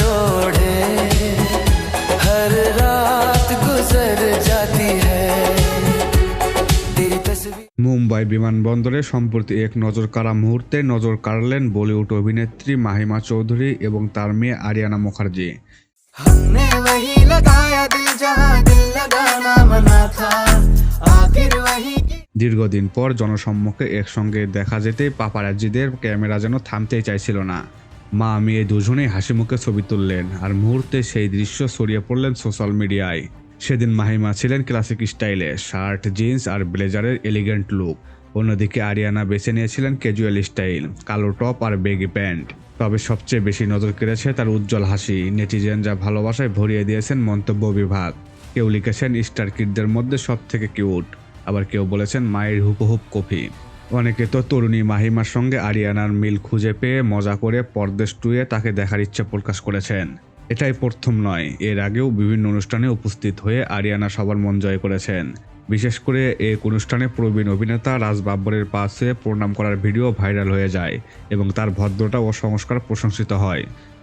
रोड़े हर रात गुजर जाती है तेरी तस्वीर। মুম্বাই বিমানবন্দরে সম্প্রতি এক নজর কাড়া মুহূর্তে নজর কাড়লেন বলিউড অভিনেত্রী মাহিমা চৌধুরী এবং তার মেয়ে আরিয়ানা মুখার্জি। हमने वही लगाया दिल जहां दिल लगाना मना था आखिर वही की। দীর্ঘদিন পর জনসম্মুখে একসঙ্গে দেখা যেতেই পাপারাজ্জিদের ক্যামেরা যেন থামতেই চাইছিল না। মা মেয়ে দুজনেই হাসি মুখে ছবি তুললেন আর মুহূর্তে সেই দৃশ্য ছড়িয়ে পড়লেন সোশ্যাল মিডিয়ায়। সেদিন মাহিমা ছিলেন ক্লাসিক স্টাইলে, শার্ট জিন্স আর ব্লেজারের এলিগেন্ট লুক। অন্যদিকে আরিয়ানা বেছে নিয়েছিলেন ক্যাজুয়াল স্টাইল, কালো টপ আর বেগি প্যান্ট। তবে সবচেয়ে বেশি নজর কেড়েছে তার উজ্জ্বল হাসি। নেটিজেন যা ভালোবাসায় ভরিয়ে দিয়েছেন মন্তব্য বিভাগ। কেউ লিখেছেন স্টার কিডদের মধ্যে সব থেকে কিউট, আবার কেউ বলেছেন মায়ের হুবহুব কপি। অনেকে তো তরুণী মাহিমার সঙ্গে আরিয়ানার মিল খুঁজে পেয়ে মজা করে পরদেশ টুয়ে তাকে দেখার ইচ্ছে প্রকাশ করেছেন। এটাই প্রথম নয়, এর আগেও বিভিন্ন অনুষ্ঠানে উপস্থিত হয়ে আরিয়ানা সবার মন জয় করেছেন। বিশেষ করে এক অনুষ্ঠানে প্রবীণ অভিনেতা রাজ বাব্বরের পা ছুঁয়ে প্রণাম করার ভিডিও ভাইরাল হয়ে যায় এবং তার ভদ্রতা ও সংস্কার প্রশংসিত হয়।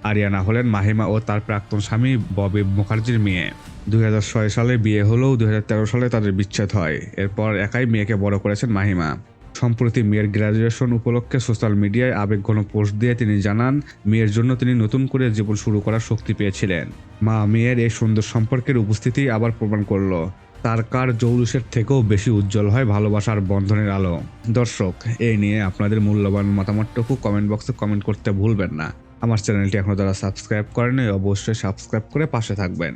আরিয়ানা হলেন মাহিমা ও তার প্রাক্তন স্বামী ববি মুখার্জির মেয়ে। 2006 সালে বিয়ে হলেও 2013 সালে তাদের বিচ্ছেদ হয়। এরপর একাই মেয়েকে বড় করেছেন মাহিমা। সম্প্রতি মেয়ের গ্র্যাজুয়েশন উপলক্ষে সোশ্যাল মিডিয়ায় আবেগঘন পোস্ট দিয়ে তিনি জানান, মেয়ের জন্য তিনি নতুন করে জীবন শুরু করার শক্তি পেয়েছিলেন। মা মেয়ের এই সুন্দর সম্পর্কের উপস্থিতি আবার প্রমাণ করলো তার কার জৌলুসের থেকেও বেশি উজ্জ্বল হয় ভালোবাসার বন্ধনের আলো। দর্শক, এই নিয়ে আপনাদের মূল্যবান মতামতটুকু কমেন্ট বক্সে কমেন্ট করতে ভুলবেন না। আমার চ্যানেলটি এখনো যারা সাবস্ক্রাইব করেনি অবশ্যই সাবস্ক্রাইব করে পাশে থাকবেন।